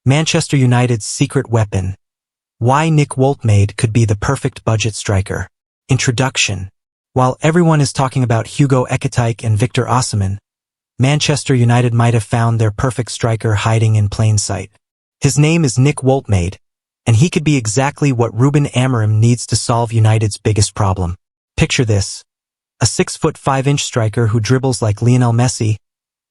Manchester United's secret weapon. Why Nick Woltemade could be the perfect budget striker. Introduction. While everyone is talking about Hugo Ekitike and Victor Osimhen, Manchester United might have found their perfect striker hiding in plain sight. His name is Nick Woltemade, and he could be exactly what Ruben Amorim needs to solve United's biggest problem. Picture this. A 6'5" striker who dribbles like Lionel Messi,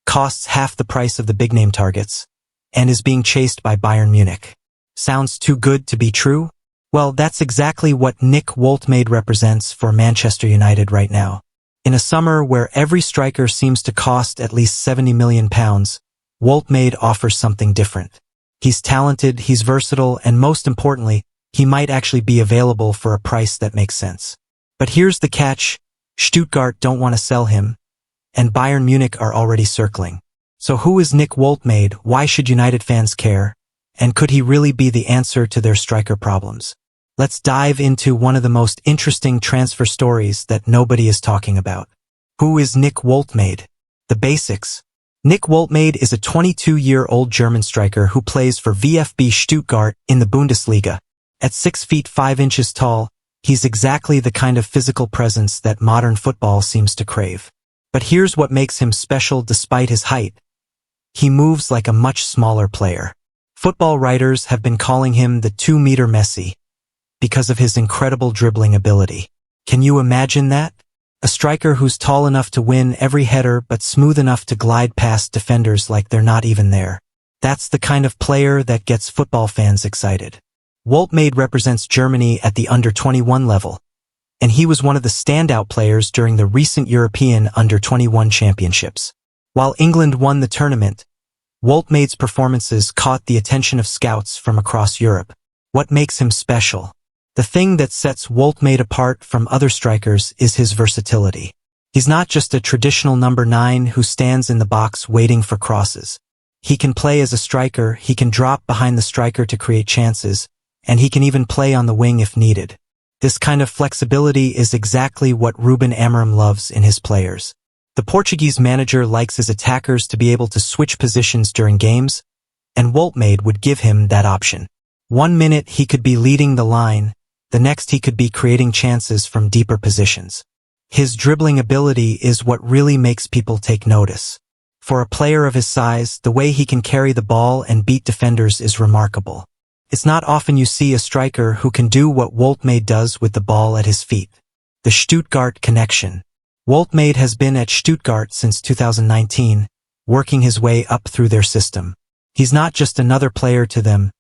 costs half the price of the big-name targets, and is being chased by Bayern Munich. Sounds too good to be true? Well, that's exactly what Nick Woltemade represents for Manchester United right now. In a summer where every striker seems to cost at least £70 million, Woltemade offers something different. He's talented, he's versatile, and most importantly, he might actually be available for a price that makes sense. But here's the catch. Stuttgart don't want to sell him, and Bayern Munich are already circling. So who is Nick Woltemade? Why should United fans care? And could he really be the answer to their striker problems? Let's dive into one of the most interesting transfer stories that nobody is talking about. Who is Nick Woltemade? The basics. Nick Woltemade is a 22-year-old German striker who plays for VfB Stuttgart in the Bundesliga. At 6 feet 5 inches tall, he's exactly the kind of physical presence that modern football seems to crave. But here's what makes him special despite his height. He moves like a much smaller player. Football writers have been calling him the 2-meter Messi because of his incredible dribbling ability. Can you imagine that? A striker who's tall enough to win every header but smooth enough to glide past defenders like they're not even there. That's the kind of player that gets football fans excited. Woltemade represents Germany at the under-21 level, and he was one of the standout players during the recent European under-21 championships. While England won the tournament, Woltemade's performances caught the attention of scouts from across Europe. What makes him special? The thing that sets Woltemade apart from other strikers is his versatility. He's not just a traditional number 9 who stands in the box waiting for crosses. He can play as a striker, he can drop behind the striker to create chances, and he can even play on the wing if needed. This kind of flexibility is exactly what Ruben Amorim loves in his players. The Portuguese manager likes his attackers to be able to switch positions during games, and Woltemade would give him that option. 1 minute he could be leading the line, the next he could be creating chances from deeper positions. His dribbling ability is what really makes people take notice. For a player of his size, the way he can carry the ball and beat defenders is remarkable. It's not often you see a striker who can do what Woltemade does with the ball at his feet. The Stuttgart connection. Woltemade has been at Stuttgart since 2019, working his way up through their system. He's not just another player to them,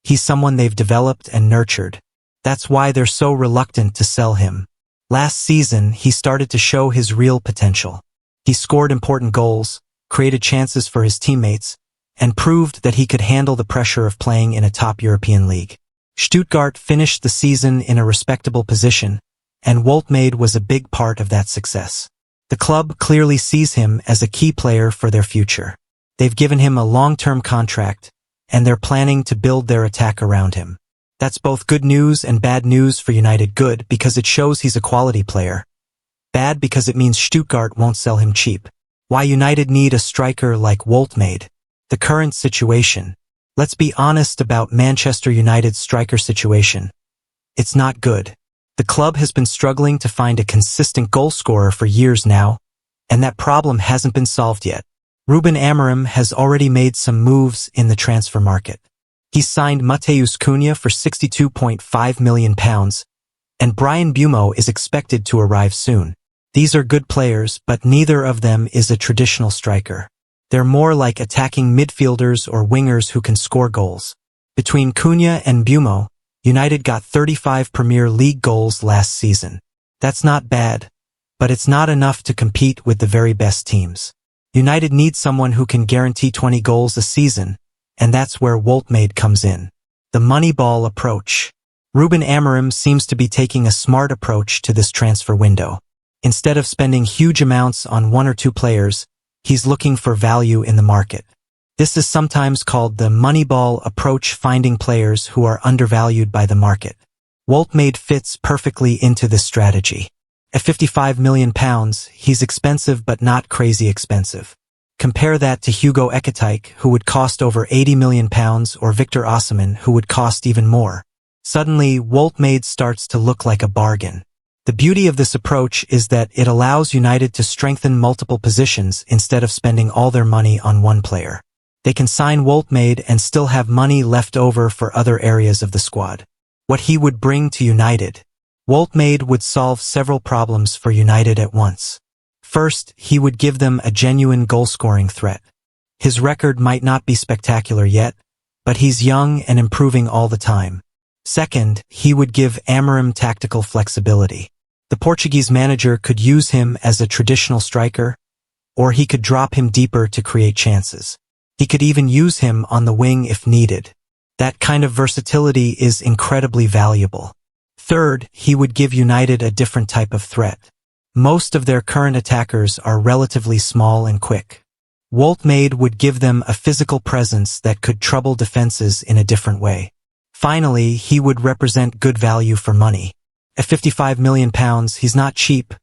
he's someone they've developed and nurtured. That's why they're so reluctant to sell him. Last season, he started to show his real potential. He scored important goals, created chances for his teammates, and proved that he could handle the pressure of playing in a top European league. Stuttgart finished the season in a respectable position, and Woltemade was a big part of that success. The club clearly sees him as a key player for their future. They've given him a long-term contract, and they're planning to build their attack around him. That's both good news and bad news for United. Good because it shows he's a quality player. Bad because it means Stuttgart won't sell him cheap. Why United need a striker like Woltemade? The current situation. Let's be honest about Manchester United's striker situation. It's not good. The club has been struggling to find a consistent goal scorer for years now, and that problem hasn't been solved yet. Ruben Amorim has already made some moves in the transfer market. He's signed Matheus Cunha for £62.5 million, and Mbeumo is expected to arrive soon. These are good players, but neither of them is a traditional striker. They're more like attacking midfielders or wingers who can score goals. Between Cunha and Mbeumo, United got 35 Premier League goals last season. That's not bad, but it's not enough to compete with the very best teams. United needs someone who can guarantee 20 goals a season, and that's where Woltemade comes in. The Moneyball approach. Ruben Amorim seems to be taking a smart approach to this transfer window. Instead of spending huge amounts on 1 or 2 players, he's looking for value in the market. This is sometimes called the Moneyball approach, finding players who are undervalued by the market. Woltemade fits perfectly into this strategy. At £55 million, he's expensive but not crazy expensive. Compare that to Hugo Ekitike, who would cost over £80 million, or Victor Osimhen, who would cost even more. Suddenly, Woltemade starts to look like a bargain. The beauty of this approach is that it allows United to strengthen multiple positions instead of spending all their money on one player. They can sign Woltemade and still have money left over for other areas of the squad. What he would bring to United. Woltemade would solve several problems for United at once. First, he would give them a genuine goal-scoring threat. His record might not be spectacular yet, but he's young and improving all the time. Second, he would give Amorim tactical flexibility. The Portuguese manager could use him as a traditional striker, or he could drop him deeper to create chances. He could even use him on the wing if needed. That kind of versatility is incredibly valuable. Third, he would give United a different type of threat. Most of their current attackers are relatively small and quick. Woltemade would give them a physical presence that could trouble defenses in a different way. Finally, he would represent good value for money. At £55 million, he's not cheap,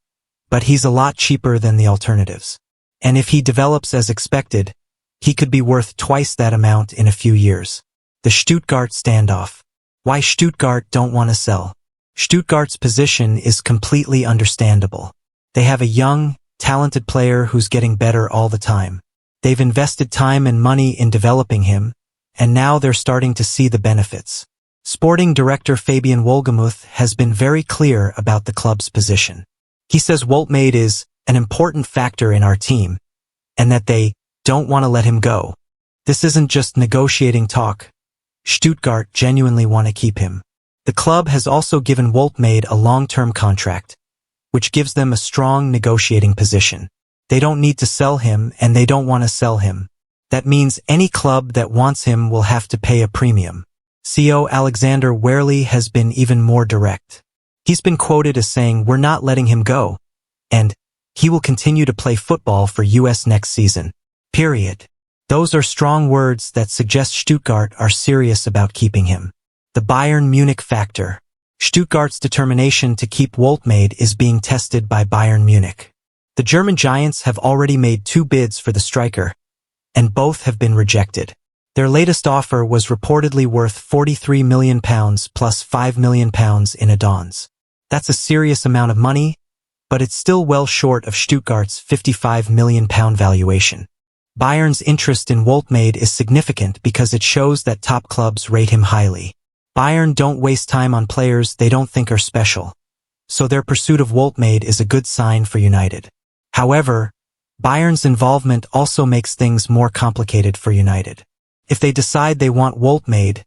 but he's a lot cheaper than the alternatives. And if he develops as expected, he could be worth twice that amount in a few years. The Stuttgart standoff. Why Stuttgart don't want to sell? Stuttgart's position is completely understandable. They have a young, talented player who's getting better all the time. They've invested time and money in developing him, and now they're starting to see the benefits. Sporting director Fabian Wolgemuth has been very clear about the club's position. He says Woltemade is an important factor in our team, and that they don't want to let him go. This isn't just negotiating talk. Stuttgart genuinely want to keep him. The club has also given Woltemade a long-term contract, which gives them a strong negotiating position. They don't need to sell him, and they don't want to sell him. That means any club that wants him will have to pay a premium. CEO Alexander Werley has been even more direct. He's been quoted as saying, "We're not letting him go, and he will continue to play football for US next season. Period." Those are strong words that suggest Stuttgart are serious about keeping him. The Bayern Munich factor. Stuttgart's determination to keep Woltemade is being tested by Bayern Munich. The German giants have already made 2 bids for the striker, and both have been rejected. Their latest offer was reportedly worth £43 million plus £5 million in add-ons. That's a serious amount of money, but it's still well short of Stuttgart's £55 million valuation. Bayern's interest in Woltemade is significant because it shows that top clubs rate him highly. Bayern don't waste time on players they don't think are special, so their pursuit of Woltemade is a good sign for United. However, Bayern's involvement also makes things more complicated for United. If they decide they want Woltemade,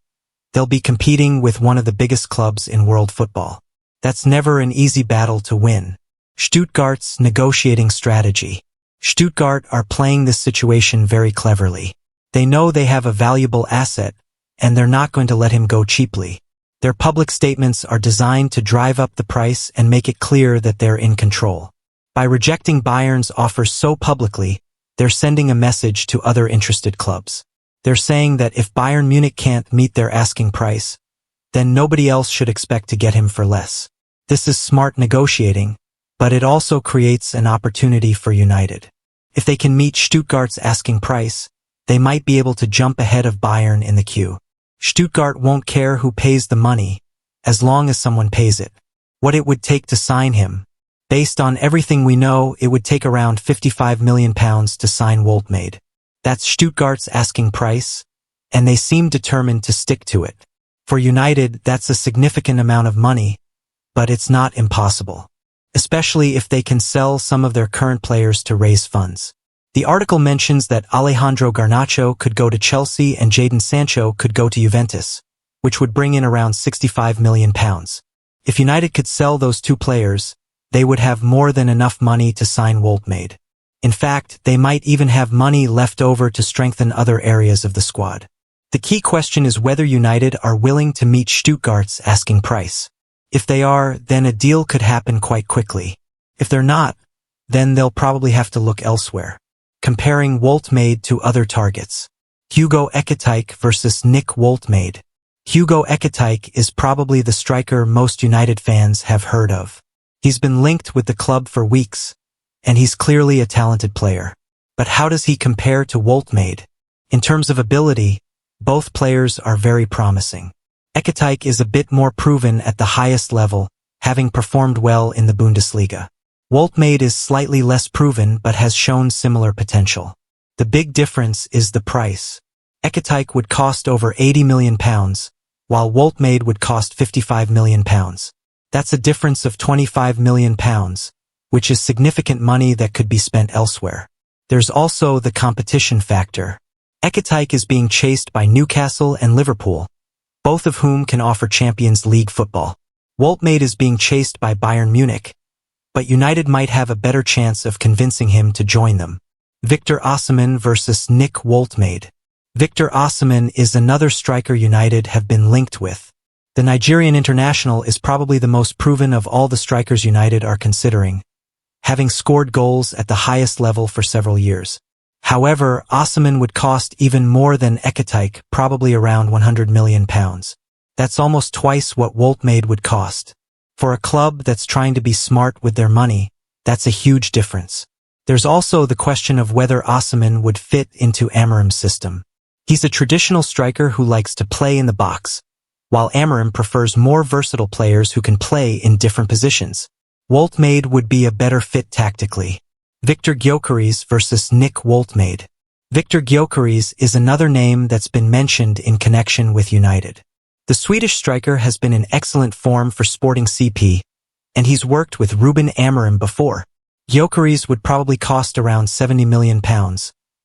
they'll be competing with one of the biggest clubs in world football. That's never an easy battle to win. Stuttgart's negotiating strategy. Stuttgart are playing this situation very cleverly. They know they have a valuable asset, and they're not going to let him go cheaply. Their public statements are designed to drive up the price and make it clear that they're in control. By rejecting Bayern's offer so publicly, they're sending a message to other interested clubs. They're saying that if Bayern Munich can't meet their asking price, then nobody else should expect to get him for less. This is smart negotiating, but it also creates an opportunity for United. If they can meet Stuttgart's asking price, they might be able to jump ahead of Bayern in the queue. Stuttgart won't care who pays the money, as long as someone pays it. What it would take to sign him. Based on everything we know, it would take around £55 million to sign Woltemade. That's Stuttgart's asking price, and they seem determined to stick to it. For United, that's a significant amount of money, but it's not impossible. Especially if they can sell some of their current players to raise funds. The article mentions that Alejandro Garnacho could go to Chelsea and Jadon Sancho could go to Juventus, which would bring in around £65 million. If United could sell those 2 players, they would have more than enough money to sign Woltemade. In fact, they might even have money left over to strengthen other areas of the squad. The key question is whether United are willing to meet Stuttgart's asking price. If they are, then a deal could happen quite quickly. If they're not, then they'll probably have to look elsewhere. Comparing Woltemade to other targets. Hugo Ekitike versus Nick Woltemade. Hugo Ekitike is probably the striker most United fans have heard of. He's been linked with the club for weeks, and he's clearly a talented player. But how does he compare to Woltemade? In terms of ability, both players are very promising. Ekitike is a bit more proven at the highest level, having performed well in the Bundesliga. Woltemade is slightly less proven but has shown similar potential. The big difference is the price. Ekitike would cost over £80 million, while Woltemade would cost £55 million. That's a difference of £25 million, which is significant money that could be spent elsewhere. There's also the competition factor. Ekitike is being chased by Newcastle and Liverpool, both of whom can offer Champions League football. Woltemade is being chased by Bayern Munich, but United might have a better chance of convincing him to join them. Victor Osimhen versus Nick Woltemade. Victor Osimhen is another striker United have been linked with. The Nigerian international is probably the most proven of all the strikers United are considering, having scored goals at the highest level for several years. However, Osimhen would cost even more than Ekitike, probably around £100 million. That's almost twice what Woltemade would cost. For a club that's trying to be smart with their money, that's a huge difference. There's also the question of whether Osimhen would fit into Amorim's system. He's a traditional striker who likes to play in the box, while Amorim prefers more versatile players who can play in different positions. Woltemade would be a better fit tactically. Victor Gyökeres versus Nick Woltemade. Victor Gyökeres is another name that's been mentioned in connection with United. The Swedish striker has been in excellent form for Sporting CP, and he's worked with Ruben Amorim before. Gyökeres would probably cost around £70 million,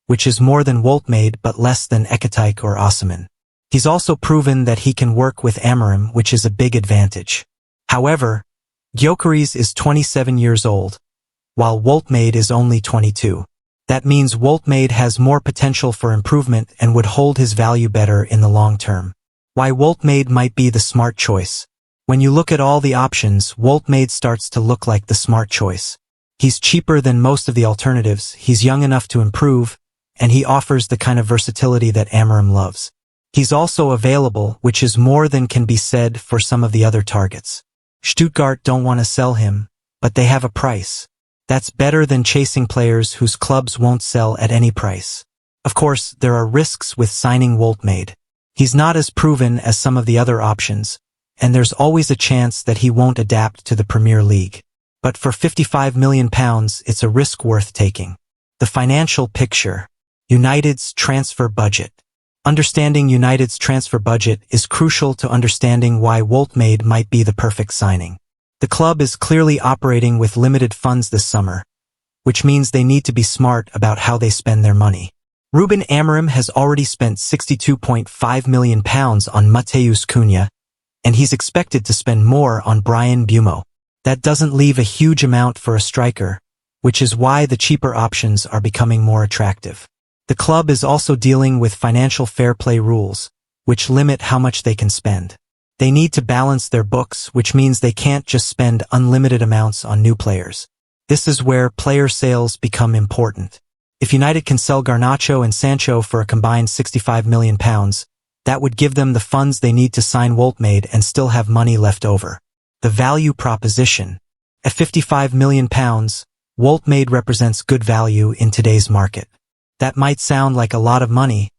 which is more than Woltemade but less than Ekitike or Osimhen. He's also proven that he can work with Amorim, which is a big advantage. However, Gyökeres is 27 years old, while Woltemade is only 22. That means Woltemade has more potential for improvement and would hold his value better in the long term. Why Woltemade might be the smart choice. When you look at all the options, Woltemade starts to look like the smart choice. He's cheaper than most of the alternatives, he's young enough to improve, and he offers the kind of versatility that Amorim loves. He's also available, which is more than can be said for some of the other targets. Stuttgart don't want to sell him, but they have a price. That's better than chasing players whose clubs won't sell at any price. Of course, there are risks with signing Woltemade. He's not as proven as some of the other options, and there's always a chance that he won't adapt to the Premier League. But for £55 million, it's a risk worth taking. The financial picture. United's transfer budget. Understanding United's transfer budget is crucial to understanding why Woltemade might be the perfect signing. The club is clearly operating with limited funds this summer, which means they need to be smart about how they spend their money. Ruben Amorim has already spent £62.5 million on Matheus Cunha, and he's expected to spend more on Bryan Mbeumo. That doesn't leave a huge amount for a striker, which is why the cheaper options are becoming more attractive. The club is also dealing with financial fair play rules, which limit how much they can spend. They need to balance their books, which means they can't just spend unlimited amounts on new players. This is where player sales become important. If United can sell Garnacho and Sancho for a combined £65 million, that would give them the funds they need to sign Woltemade and still have money left over. The value proposition. At £55 million, Woltemade represents good value in today's market. That might sound like a lot of money,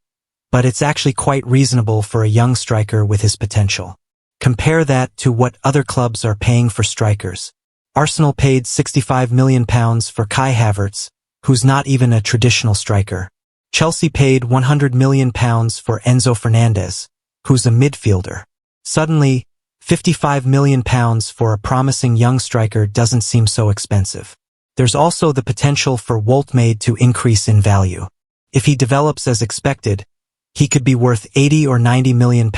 but it's actually quite reasonable for a young striker with his potential. Compare that to what other clubs are paying for strikers. Arsenal paid £65 million for Kai Havertz, who's not even a traditional striker. Chelsea paid £100 million for Enzo Fernandez, who's a midfielder. Suddenly, £55 million for a promising young striker doesn't seem so expensive. There's also the potential for Woltemade to increase in value. If he develops as expected, he could be worth £80 or £90 million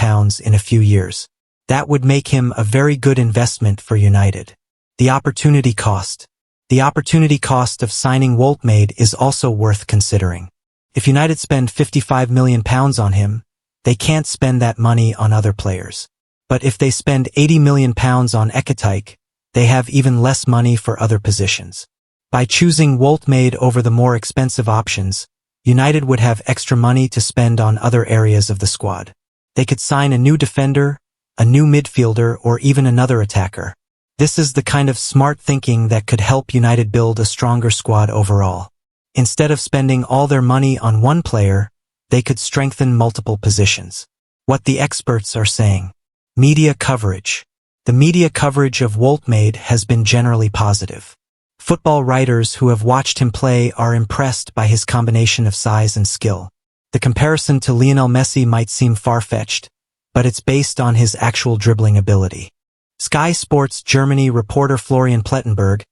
in a few years. That would make him a very good investment for United. The opportunity cost. The opportunity cost of signing Woltemade is also worth considering. If United spend £55 million on him, they can't spend that money on other players. But if they spend £80 million on Ekitike, they have even less money for other positions. By choosing Woltemade over the more expensive options, United would have extra money to spend on other areas of the squad. They could sign a new defender, a new midfielder, or even another attacker. This is the kind of smart thinking that could help United build a stronger squad overall. Instead of spending all their money on one player, they could strengthen multiple positions. What the experts are saying. Media coverage. The media coverage of Woltemade has been generally positive. Football writers who have watched him play are impressed by his combination of size and skill. The comparison to Lionel Messi might seem far-fetched, but it's based on his actual dribbling ability. Sky Sports Germany reporter Florian Plettenberg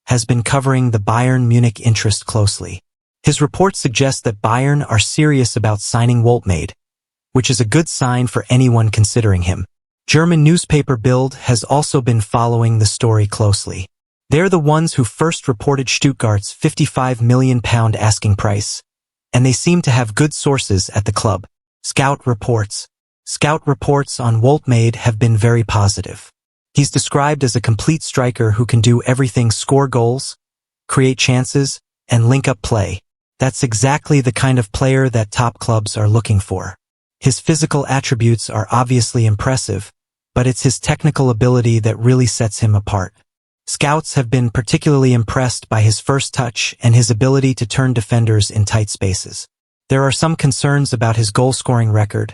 has been covering the Bayern Munich interest closely. His report suggests that Bayern are serious about signing Woltemade, which is a good sign for anyone considering him. German newspaper Bild has also been following the story closely. They're the ones who first reported Stuttgart's £55 million asking price, and they seem to have good sources at the club. Scout reports on Woltemade have been very positive. He's described as a complete striker who can do everything: score goals, create chances, and link up play. That's exactly the kind of player that top clubs are looking for. His physical attributes are obviously impressive, but it's his technical ability that really sets him apart. Scouts have been particularly impressed by his first touch and his ability to turn defenders in tight spaces. There are some concerns about his goal-scoring record,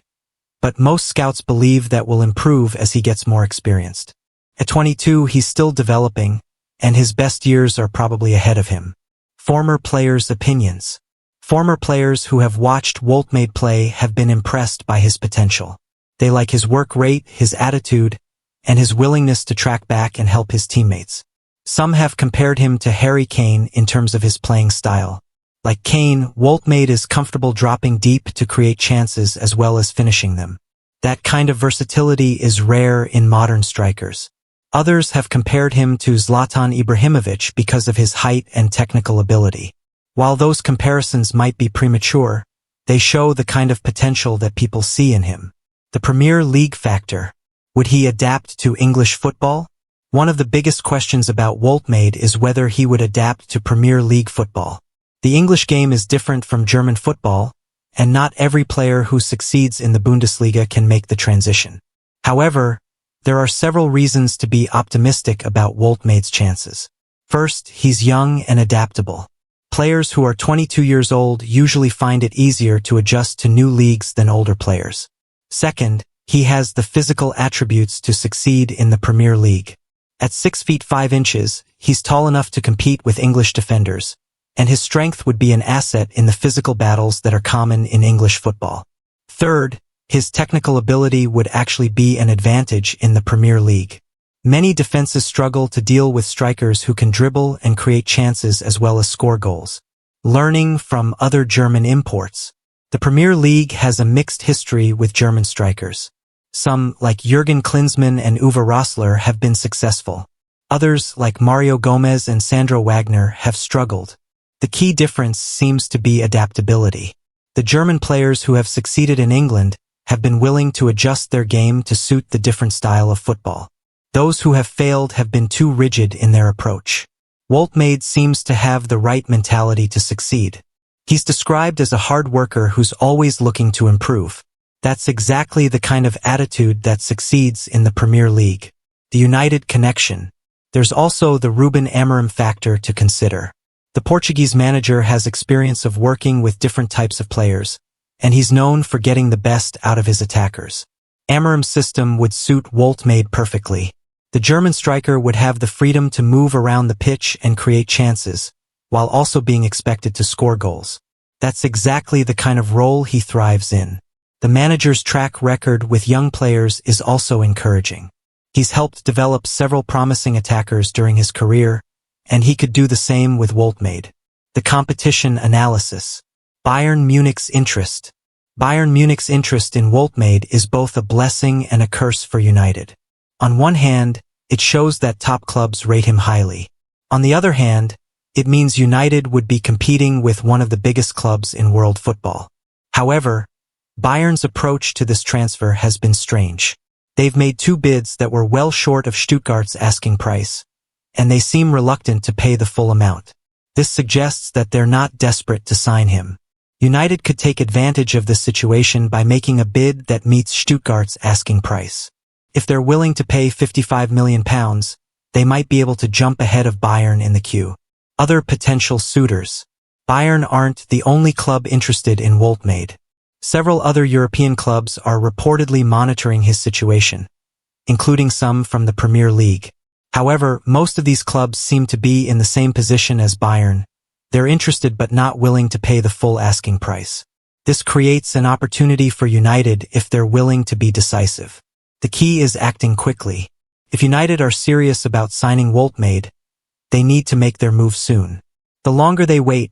but most scouts believe that will improve as he gets more experienced. At 22, he's still developing, and his best years are probably ahead of him. Former players' opinions. Former players who have watched Woltemade play have been impressed by his potential. They like his work rate, his attitude, and his willingness to track back and help his teammates. Some have compared him to Harry Kane in terms of his playing style. Like Kane, Woltemade is comfortable dropping deep to create chances as well as finishing them. That kind of versatility is rare in modern strikers. Others have compared him to Zlatan Ibrahimovic because of his height and technical ability. While those comparisons might be premature, they show the kind of potential that people see in him. The Premier League factor. Would he adapt to English football? One of the biggest questions about Woltemade is whether he would adapt to Premier League football. The English game is different from German football, and not every player who succeeds in the Bundesliga can make the transition. However, there are several reasons to be optimistic about Woltemade's chances. First, he's young and adaptable. Players who are 22 years old usually find it easier to adjust to new leagues than older players. Second, he has the physical attributes to succeed in the Premier League. At 6 feet 5 inches, he's tall enough to compete with English defenders, and his strength would be an asset in the physical battles that are common in English football. Third, his technical ability would actually be an advantage in the Premier League. Many defenses struggle to deal with strikers who can dribble and create chances as well as score goals. Learning from other German imports. The Premier League has a mixed history with German strikers. Some, like Jürgen Klinsmann and Uwe Rosler, have been successful. Others, like Mario Gomez and Sandro Wagner, have struggled. The key difference seems to be adaptability. The German players who have succeeded in England have been willing to adjust their game to suit the different style of football. Those who have failed have been too rigid in their approach. Woltemade seems to have the right mentality to succeed. He's described as a hard worker who's always looking to improve. That's exactly the kind of attitude that succeeds in the Premier League. The United connection. There's also the Ruben Amorim factor to consider. The Portuguese manager has experience of working with different types of players, and he's known for getting the best out of his attackers. Amorim's system would suit Woltemade perfectly. The German striker would have the freedom to move around the pitch and create chances, while also being expected to score goals. That's exactly the kind of role he thrives in. The manager's track record with young players is also encouraging. He's helped develop several promising attackers during his career, and he could do the same with Woltemade. The competition analysis. Bayern Munich's interest. Bayern Munich's interest in Woltemade is both a blessing and a curse for United. On one hand, it shows that top clubs rate him highly. On the other hand, it means United would be competing with one of the biggest clubs in world football. However, Bayern's approach to this transfer has been strange. They've made 2 bids that were well short of Stuttgart's asking price, and they seem reluctant to pay the full amount. This suggests that they're not desperate to sign him. United could take advantage of this situation by making a bid that meets Stuttgart's asking price. If they're willing to pay £55 million, they might be able to jump ahead of Bayern in the queue. Other potential suitors. Bayern aren't the only club interested in Woltemade. Several other European clubs are reportedly monitoring his situation, including some from the Premier League. However, most of these clubs seem to be in the same position as Bayern. They're interested but not willing to pay the full asking price. This creates an opportunity for United if they're willing to be decisive. The key is acting quickly. If United are serious about signing Woltemade, they need to make their move soon. The longer they wait,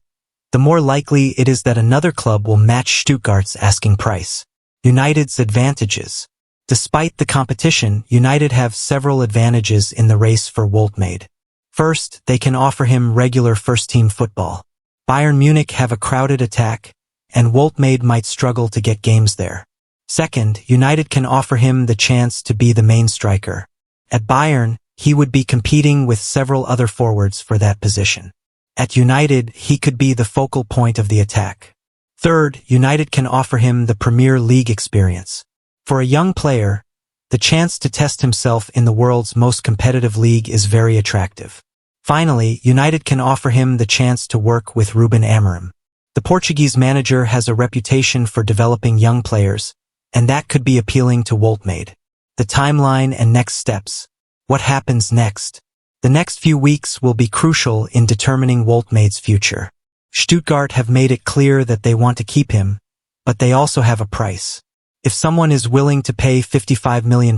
the more likely it is that another club will match Stuttgart's asking price. United's advantages. Despite the competition, United have several advantages in the race for Woltemade. First, they can offer him regular first-team football. Bayern Munich have a crowded attack, and Woltemade might struggle to get games there. Second, United can offer him the chance to be the main striker. At Bayern, he would be competing with several other forwards for that position. At United, he could be the focal point of the attack. Third, United can offer him the Premier League experience. For a young player, the chance to test himself in the world's most competitive league is very attractive. Finally, United can offer him the chance to work with Ruben Amorim. The Portuguese manager has a reputation for developing young players, and that could be appealing to Woltemade. The timeline and next steps. What happens next? The next few weeks will be crucial in determining Woltemade's future. Stuttgart have made it clear that they want to keep him, but they also have a price. If someone is willing to pay £55 million,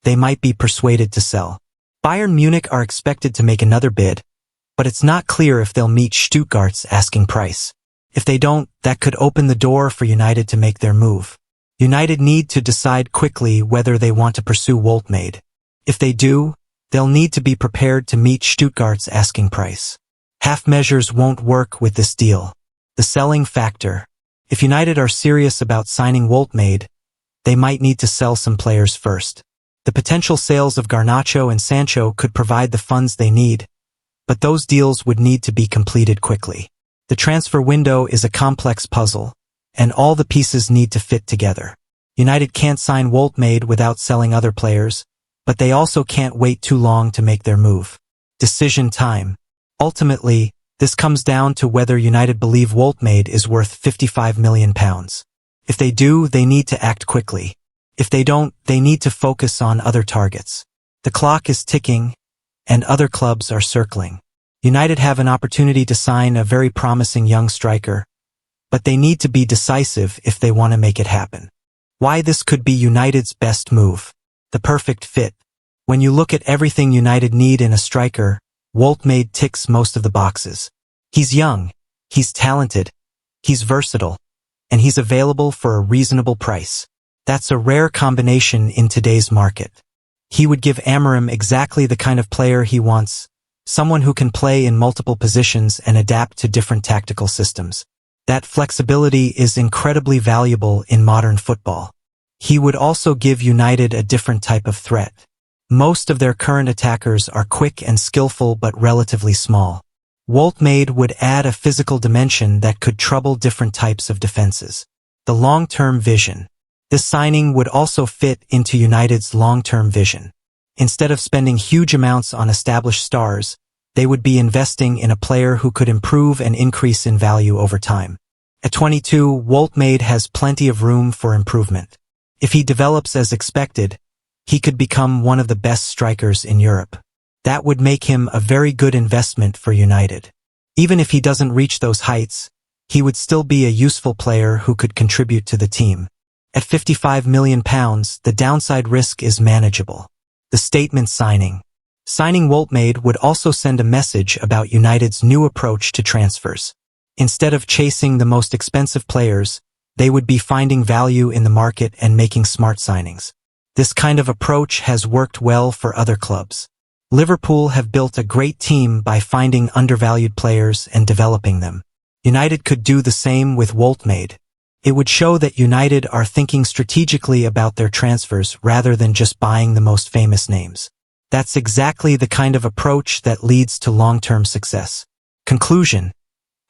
they might be persuaded to sell. Bayern Munich are expected to make another bid, but it's not clear if they'll meet Stuttgart's asking price. If they don't, that could open the door for United to make their move. United need to decide quickly whether they want to pursue Woltemade. If they do, they'll need to be prepared to meet Stuttgart's asking price. Half measures won't work with this deal. The selling factor. If United are serious about signing Woltemade, they might need to sell some players first. The potential sales of Garnacho and Sancho could provide the funds they need, but those deals would need to be completed quickly. The transfer window is a complex puzzle, and all the pieces need to fit together. United can't sign Woltemade without selling other players, but they also can't wait too long to make their move. Decision time. Ultimately, this comes down to whether United believe Woltemade is worth £55 million. If they do, they need to act quickly. If they don't, they need to focus on other targets. The clock is ticking, and other clubs are circling. United have an opportunity to sign a very promising young striker, but they need to be decisive if they want to make it happen. Why this could be United's best move. The perfect fit. When you look at everything United need in a striker, Woltemade ticks most of the boxes. He's young, he's talented, he's versatile, and he's available for a reasonable price. That's a rare combination in today's market. He would give Amorim exactly the kind of player he wants, someone who can play in multiple positions and adapt to different tactical systems. That flexibility is incredibly valuable in modern football. He would also give United a different type of threat. Most of their current attackers are quick and skillful but relatively small. Woltemade would add a physical dimension that could trouble different types of defenses. The long-term vision. This signing would also fit into United's long-term vision. Instead of spending huge amounts on established stars, they would be investing in a player who could improve and increase in value over time. At 22, Woltemade has plenty of room for improvement. If he develops as expected, he could become one of the best strikers in Europe. That would make him a very good investment for United. Even if he doesn't reach those heights, he would still be a useful player who could contribute to the team. At £55 million, the downside risk is manageable. The statement signing. Signing Woltemade would also send a message about United's new approach to transfers. Instead of chasing the most expensive players, they would be finding value in the market and making smart signings. This kind of approach has worked well for other clubs. Liverpool have built a great team by finding undervalued players and developing them. United could do the same with Woltemade. It would show that United are thinking strategically about their transfers rather than just buying the most famous names. That's exactly the kind of approach that leads to long-term success. Conclusion.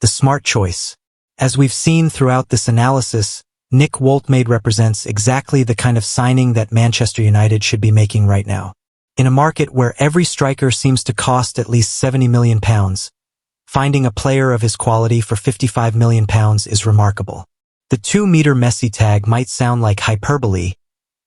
The smart choice. As we've seen throughout this analysis, Nick Woltemade represents exactly the kind of signing that Manchester United should be making right now. In a market where every striker seems to cost at least £70 million, Finding a player of his quality for £55 million is remarkable. The 2-meter Messi tag might sound like hyperbole,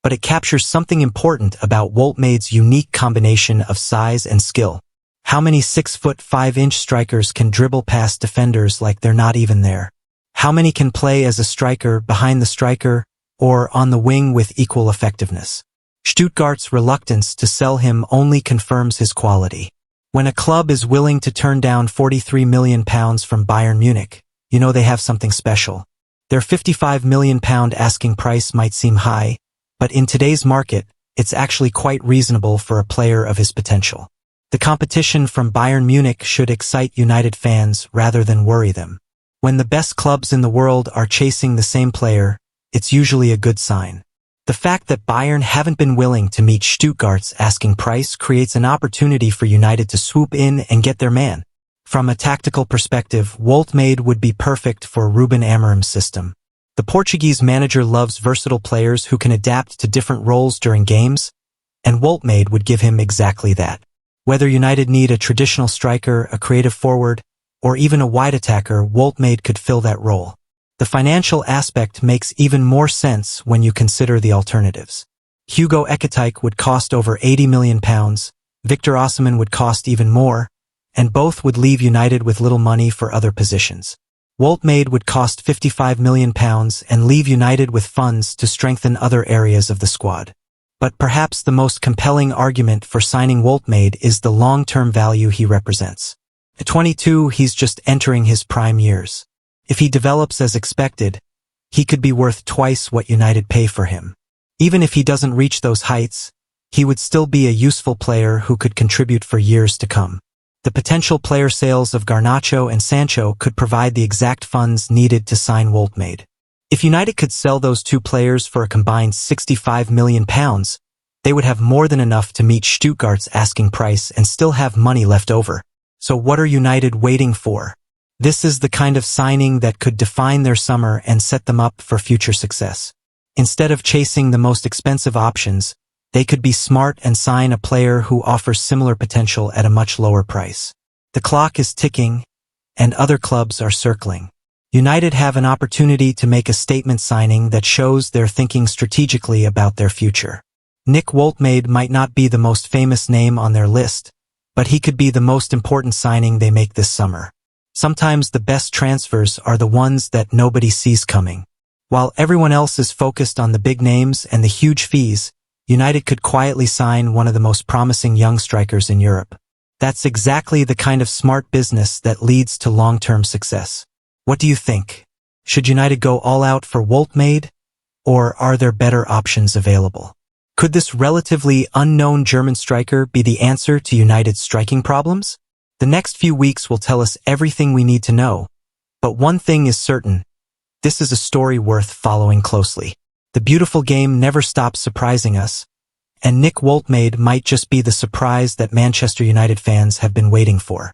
but it captures something important about Woltemade's unique combination of size and skill. How many 6'5" strikers can dribble past defenders like they're not even there? How many can play as a striker, behind the striker, or on the wing with equal effectiveness? Stuttgart's reluctance to sell him only confirms his quality. When a club is willing to turn down £43 million from Bayern Munich, you know they have something special. Their £55 million asking price might seem high, but in today's market, it's actually quite reasonable for a player of his potential. The competition from Bayern Munich should excite United fans rather than worry them. When the best clubs in the world are chasing the same player, it's usually a good sign. The fact that Bayern haven't been willing to meet Stuttgart's asking price creates an opportunity for United to swoop in and get their man. From a tactical perspective, Woltemade would be perfect for Ruben Amorim's system. The Portuguese manager loves versatile players who can adapt to different roles during games, and Woltemade would give him exactly that. Whether United need a traditional striker, a creative forward, or even a wide attacker, Woltemade could fill that role. The financial aspect makes even more sense when you consider the alternatives. Hugo Ekitike would cost over £80 million, Victor Osimhen would cost even more, and both would leave United with little money for other positions. Woltemade would cost £55 million and leave United with funds to strengthen other areas of the squad. But perhaps the most compelling argument for signing Woltemade is the long-term value he represents. At 22, he's just entering his prime years. If he develops as expected, he could be worth twice what United pay for him. Even if he doesn't reach those heights, he would still be a useful player who could contribute for years to come. The potential player sales of Garnacho and Sancho could provide the exact funds needed to sign Woltemade. If United could sell those two players for a combined £65 million, they would have more than enough to meet Stuttgart's asking price and still have money left over. So what are United waiting for? This is the kind of signing that could define their summer and set them up for future success. Instead of chasing the most expensive options, they could be smart and sign a player who offers similar potential at a much lower price. The clock is ticking, and other clubs are circling. United have an opportunity to make a statement signing that shows they're thinking strategically about their future. Nick Woltemade might not be the most famous name on their list, but he could be the most important signing they make this summer. Sometimes the best transfers are the ones that nobody sees coming. While everyone else is focused on the big names and the huge fees, United could quietly sign one of the most promising young strikers in Europe. That's exactly the kind of smart business that leads to long-term success. What do you think? Should United go all out for Woltemade, or are there better options available? Could this relatively unknown German striker be the answer to United's striking problems? The next few weeks will tell us everything we need to know, but one thing is certain: this is a story worth following closely. The beautiful game never stops surprising us, and Nick Woltemade might just be the surprise that Manchester United fans have been waiting for.